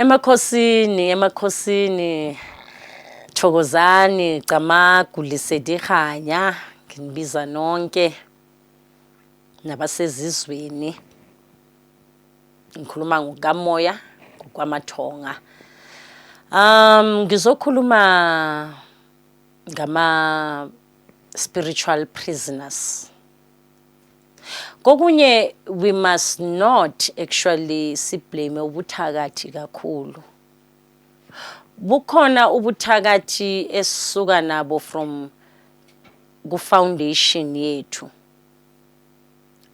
Emakhosini, Thokozani, Camagu, Lesedi, Kganya, nginibiza nonke nabasezizweni. Ngikhuluma ngokamoya, ngokwamathonga. Ngizokhuluma ngama spiritual prisoners. Kokunye, we must not actually siblame ubuthakathi kakhulu. Bukhona ubuthakathi esisuka nabo from ku foundation yethu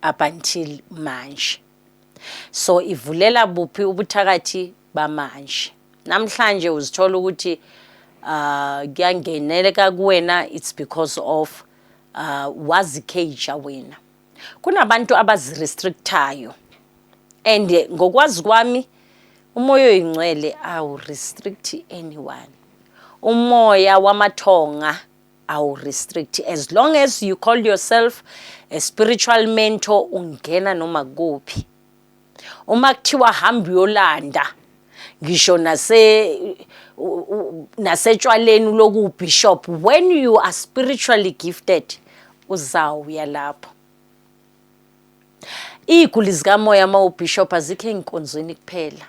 up until manje. So ivulela buphi ubuthakathi bamanje. Namhlanje uzithola ukuthi kuyangeneleka kuwena, it's because of wazikheja wena. Kunabantu abazirestrictayo, and ngokwazi kwami umoya oyingcwele awu restrict anyone. Umoya wamathonga awu restrict, as long as you call yourself a spiritual mentor, ungena noma kuphi. Uma kuthiwa hamba uyolanda ngisho nasetshwaleni loku bishop, when you are spiritually gifted uzawuya lapho. Iguli zikamoya ma ubishop azikho enkonzweni kuphela.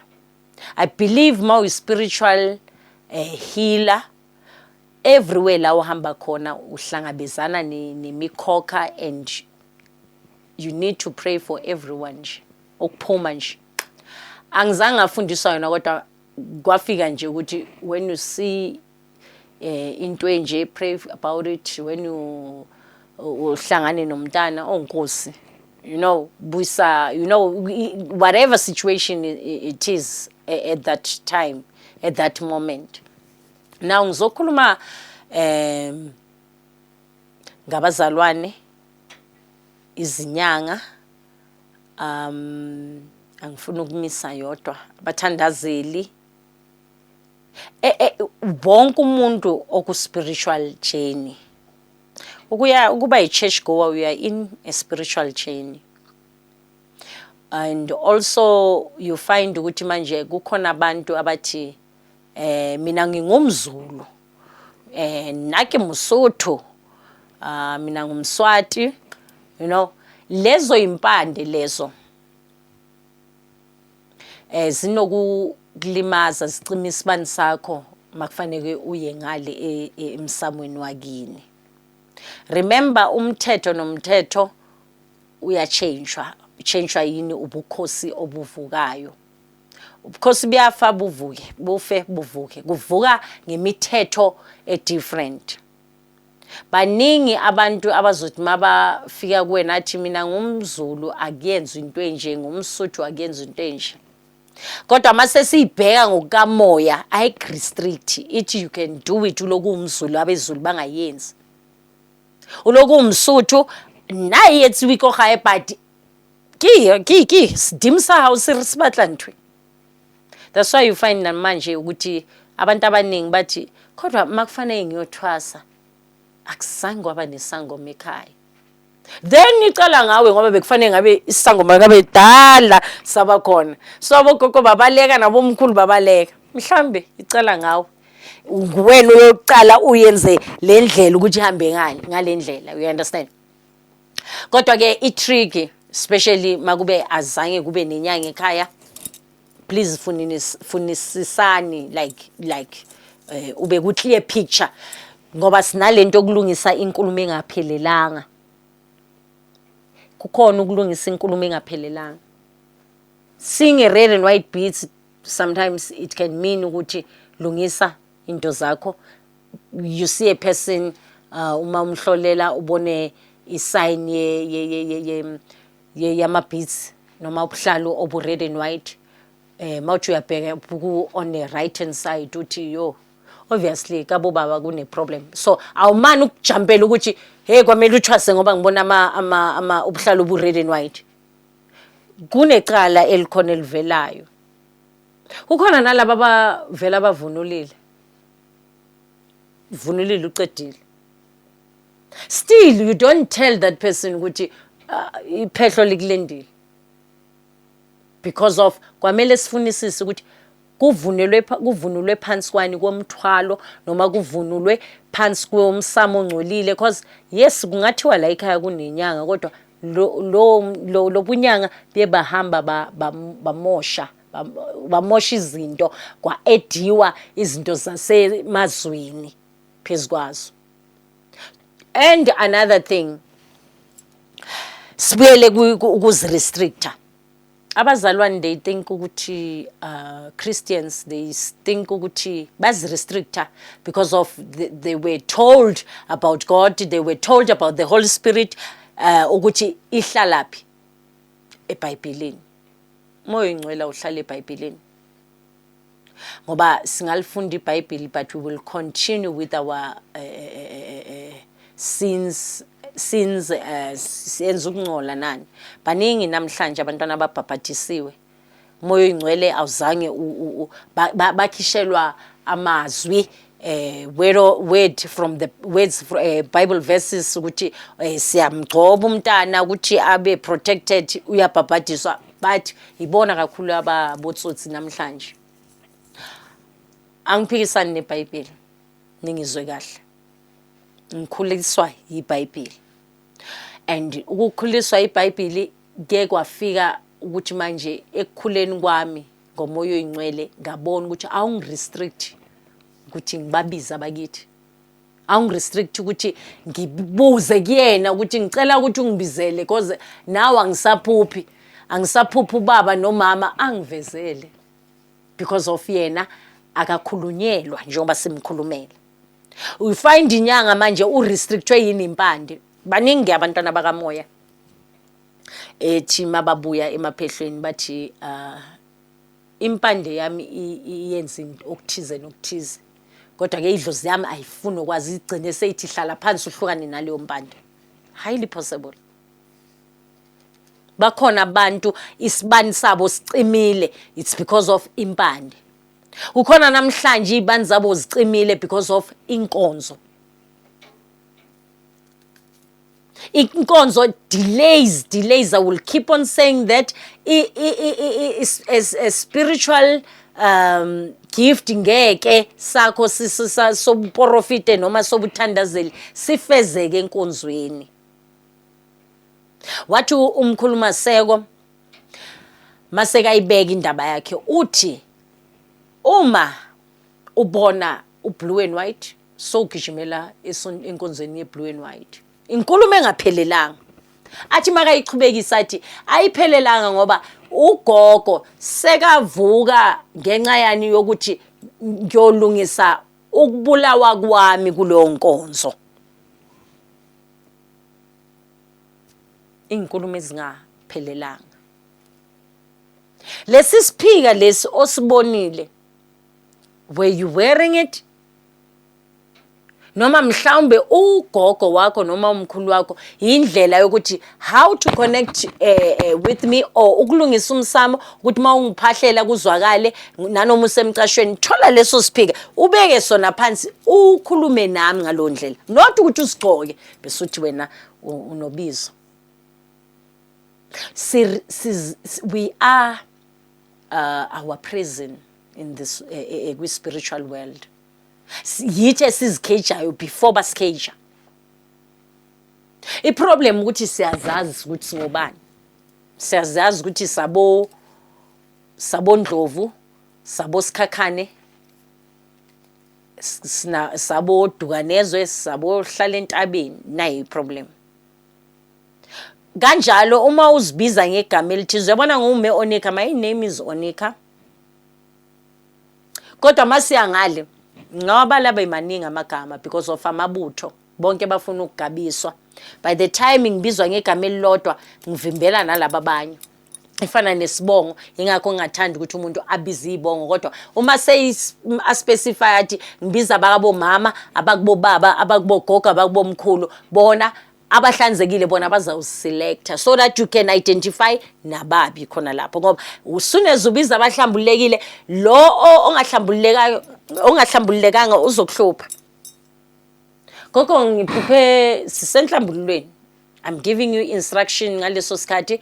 I believe ma spiritual healer, everywhere la uhamba khona uhlangabezana nemikhokha, and you need to pray for everyone nje okuphuma nje. Angizange ngafundiswa yona kodwa kwafika nje ukuthi when you see into enje, pray about it. When you uhlangane nomntana onkosi, you know, busa, you know, whatever situation it is at that time, at that moment. Now ngizokhuluma ngabazalwane, izinyanga, angifuna ukumisa yodwa, abathandazeli, bonke umuntu oku spiritual journey. Ukuba a church goer, we are in a spiritual journey. And also you find ukuthi manje kukhona abantu abathi mina ngingumZulu, nake Musotho, mina ngumSwati, you know, lezo impande lezo zinokulimaza, zicima isibani sakho makufanele uye ngale emsamweni wakini. Remember, umthetho nomthetho uyachangewa. Uchangewa yini ubukhosi obuvukayo. Ubukhosi buyafa buvuke, bufe buvuke. Kuvuka ngemithetho different. Baningi abantu abazothi mabafika kuwena athi mina ngumZulu akuyenza into enje, ngumSotho akuyenza into enje. Kodwa mase siyibheka ngokamoya ayirestrict, ithi you can do it uloku umZulu abeZulu bangayenzi. Uloku umSotho naye yethi wiko gae but ki sidimsa house sibatla ntwe. That's why you find namanje ukuthi abantu abaningi bathi kodwa makufanele ngiyothwasa akusange waba nesangoma ekhaya. Then icala ngawe ngoba bekufanele ngabe isangoma ngabe dala sabakhona. So abogogo babaleka nabomkhulu babaleka. Mhlambe icala ngawe. Wena uyoqala uyenze le ndlela ukuthi ihambe ngale ndlela, you understand? Kodwa ke itricky, especially makube azange kube nenyanga ekhaya, please funisisani like ube ku clear picture ngoba sinalento okulungisa inkulumo engaphelelanga. Kukhona ukulungisa inkulumo engaphelelanga. Sing a red and white beats, sometimes it can mean ukuthi lungisa into zakho. You see a person uma umhlolela ubone isign yama beats noma ubuhlalo obu red and white, mawuthi uyabheka buku on the right hand side uthi yo obviously kabo baba kune problem. So awumani ukujumpela ukuthi hey kwamele uthwase ngoba ngibona ama ubuhlalo obu red and white. Kunecala elikhona elivelayo. Kukhona nalabo abavela abavunulile. Vunulile uqedile. Still you don't tell that person ukuthi iphehlo likulendile. Because of kwamele sifunisise ukuthi kuvunulwe phansi kwani komthwalo noma kuvunulwe phansi komsamo ongcolile, because yes kungathiwa la ekhaya kunenyanga kodwa lo bunyanga bebahamba bamosha izinto kwa-ediwa izinto zasemazweni phezu kwazo. And another thing, sibuyele ukuzirestricta. Abazalwane, they think ukuthi Christians, they think ukuthi bazirestricta because of they were told about God, they were told about the Holy Spirit, ukuthi ihlalaphi eBhayibhelini. Moya ingcwele uhlala eBhayibhelini. Ngoba singalifunda iBhayibheli, but we will continue with our sins siyenza ukungcola nani. Baningi namhlanje abantwana ababhabhatisiwe. Moya ingcwele awuzange bakhishelwa amazwi word from the words Bible verses ukuthi siyamgcoba umntana ukuthi abe protected, uyabhabhadiswa, but ibona kakhulu ababotsotsi namhlanje. Angiphikisani neBhayibheli, ningizwe kahle. Ngikhuliswa iBhayibheli, and ukukhuliswa iBhayibheli ke kwafika ukuthi manje ekukhuleni kwami ngomoya oyingcwele ngabona ukuthi awungirestrict ukuthi ngibabiza abakithi, awungirestrict ukuthi ngibuze kuyena ukuthi ngicela ukuthi ungibizele because nawe angisaphuphi ubaba nomama, angivezele because of yena akakhulunyelwa njengoba simkhulumela. We find inyanga manje urestrictwe yini impande. Baningi abantwana bakamoya ethi mababuya emaphehlweni bathi impande yami iyenza okuthize nokuthize, kodwa ke idlozi yami ayifuni ukwazi, igcine seyithi hlala phansi uhlukane naleyo mpande. Highly possible. Bakhona abantu isibani sabo sicimile, it's because of impande. Ukhona namhlanje ibani zabo zicimile because of inkonzo. Inkonzo delays. I will keep on saying that is a spiritual gift ngeke sakho sobuprofite noma sobuthandazeli sifezeke enkonzweni. Wathi umkhuluma seko maseka ibeka indaba yakhe uthi uma ubona ublue and white so gijimela enkonzweni yeblue and white. Inkulumo engaphelelanga. Athi maka ichubekisa athi ayiphelelanga ngoba ugogo sekavuka ngenxa yani yokuthi ngiyolungisa ukubulawa kwami kulo nkonzo. Inkulumo ezingaphelelanga. Lesi siphika lesi osibonile, were you wearing it? Noma mhlawumbe ugogo wakho noma umkhulu wakho indlela yokuthi how to connect with me, or ukulungisa umsamo ukuthi mawungiphahlela kuzwakale nanoma usemcashweni, thola leso siphika ubeke sona phansi ukhulume nami ngalondlela, not ukuthi usigcoke bese uthi wena unobizo. We are our prison in this spiritual world. Yithi sizikejayo before basikeja. Iproblem ukuthi siyazazi ukuthi singobani. Siyazazi ukuthi sabo Ndlovu, sabo Sikhakhane, sabo Duganezwe, sabo hlala entabeni, nayi iproblem. Kanjalo uma uzibiza ngegama elithizwe, yabona ngume Onika, my name is Onika. Kodwa masiya ngale ngawabala bemaningi amagama because of amabutho bonke bafuna ukugabiswa. By the time ngibizwa ngegama elilodwa ngivimbela nalabo abanye. Ifana nesibongo, ingakho ngingathanda ukuthi umuntu abize ibongo, kodwa uma specify athi ngibiza abakabo mama, abakubo baba, abakubo gogo, abakubo mkhulu, bona abahlanzekile bona bazawuselecta so that you can identify nababi khona lapho. Ngoba usuneze ubiza abahlambulekile, lo ongahlambulekanga uzokuhlupha. Gogo ngiphuphe sisenhlambululweni, I'm giving you instruction ngaleso sikhathi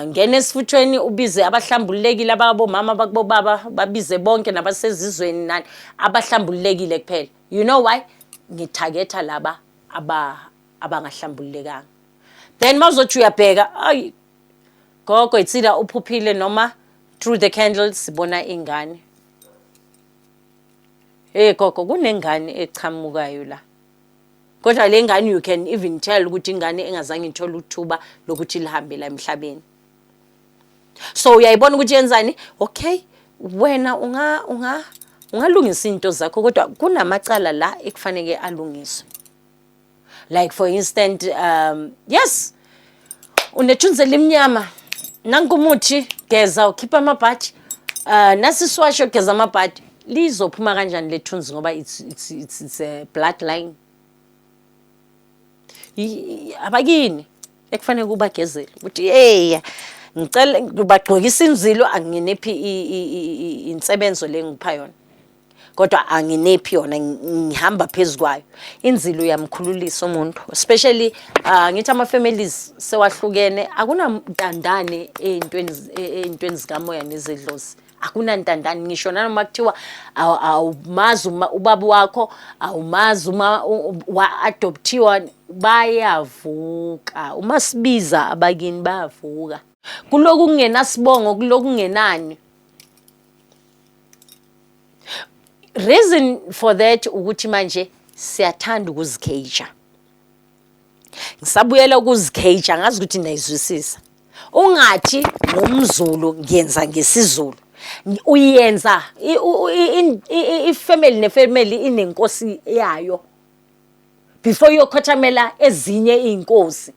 ngene esifuthweni ubize abahlambulekile ababo mama bakubo baba babize bonke nabasezizweni nani abahlambulekile kuphela. You know why? Ngitargeta laba abangahlambulekanga. Then mawuzothi uyabheka, ay gogo itsila uphuphile noma through the candles sibona ingane. Hey gogo kunengane echamukayo la. Kodwa le ngane you can even tell ukuthi ingane engazange ithola uthuba lokuthi lihambe la emhlabeni. So uyayibona ukuthi yenzani? Okay, wena ungalungisa into zakho kodwa kunamacala la ekufanele alungiswe. Like for instance, yes, unethunze limnyama, nangumuthi geza ukhipha amabhathi, nasiswasho geza amabhathi, lizophuma kanjani lethunzi ngoba it's a bloodline. Abakini ekufanele kubagezela ukuthi hey ngicela ngibagqokisa inzilo anginephi insebenzo lengipha yona kodwa anginephi yona ngihamba phezukwayo inzilo yamkhululisa umuntu especially ngithi ama families sewahlukene akunantandane eintweni zikamoya nezidlozi akunantandane ngisho nanoma kuthiwa awumazi ubaba wakho awumazi wa adoptiwa bayavuka uma sibiza abakini bayavuka kuloku kungenasibongo kuloku kungenani. Reason for that ukuthi manje siyathanda ukuzikeja. Ngisabuyela ukuzikeja ngazi ukuthi nayizwisisa. Ungathi ngomZulu ngiyenza ngesizulu. Uyenza ifamily nefamily inenkosi yayo. Before yokhothamela ezinye inkosi.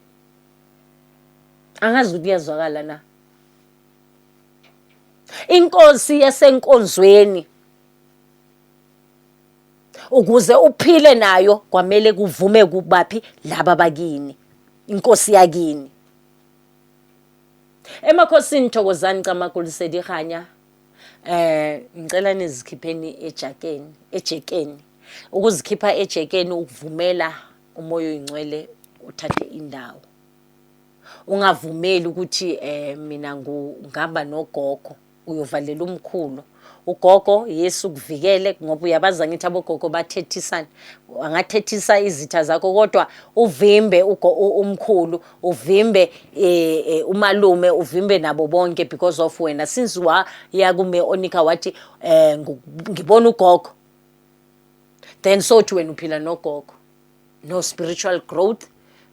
Angazi ukuthi yazwakala na. Inkosi yasenkonzweni ukuze uphile nayo kwamele kuvume kubaphi laba bakini inkosi yakini. Emakhosini Thokozani Camagu Lesedi Kganya ngicela nizikhipheni ejekeni ukuzikhipha ejekeni ukuvumela umoya oyingcwele uthathe indawo. Ungavumeli ukuthi mina ngihamba nogogo uyovalela umkhulu. Ugogo Yesu kuvikele ngoba uyabaza ngithi abogogo bathethisana angathethisa izitha zakho kodwa uvimbe umkhulu uvimbe umalume uvimbe nabo bonke because of wena since yakume onika wathi ngibona ugogo then so to wena uphila nogogo no spiritual growth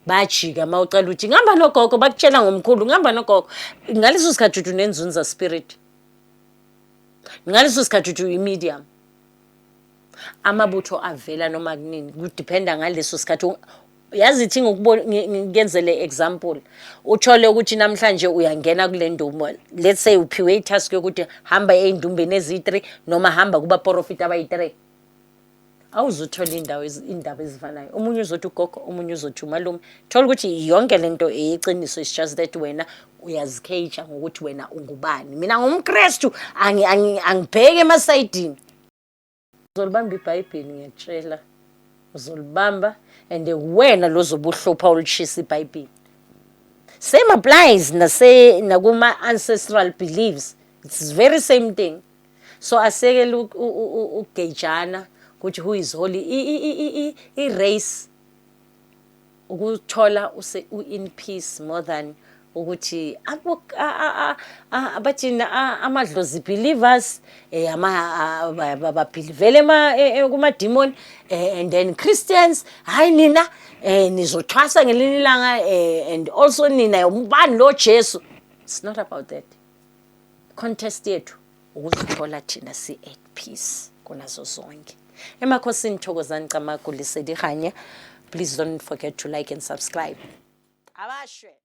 bajika mawucela uthi ngihamba nogogo bakutshela ngomkhulu ngihamba nogogo ngaleso sikhathi uthi unenzunza spirit ngaleso sikhathi uthi medium amabutho avela noma kunini kudependa ngaleso sikhathi yazi ithi ngikenzele example uthole ukuthi namhlanje uyangena kule ndumbo let's say uphiwe itask yokuthi hamba eindumbeni ezi3 noma hamba kuba profit abayi3 awuzuthola indaba ezifanayo omunye uzothi ugogo omunye uzothi umalume thola ukuthi yonke lento eyiqiniso is just that wena uyazikeja ngokuthi wena ungubani mina ngumKristu angibheke emasayidini uzolibamba iBhayibheli ngiyatshela uzolibamba and wena lozobuhlupha ulishisa iBhayibheli same applies nakuma ancestral beliefs it's very same thing so asekele ugejana ukuthi who is holy race ukuthola in peace more than ukuthi abathina amadlozi believers ababhilivele kuma demon and then Christians hayi nina nizothwasa ngelinye ilanga and also nina ubani lo Jesu. It's not about that. Contest yethu ukuzithola thina si at peace kunazo zonke. Emakhosini Thokozani Camagu Lesedi Kganya. Please don't forget to like and subscribe. Abashwe.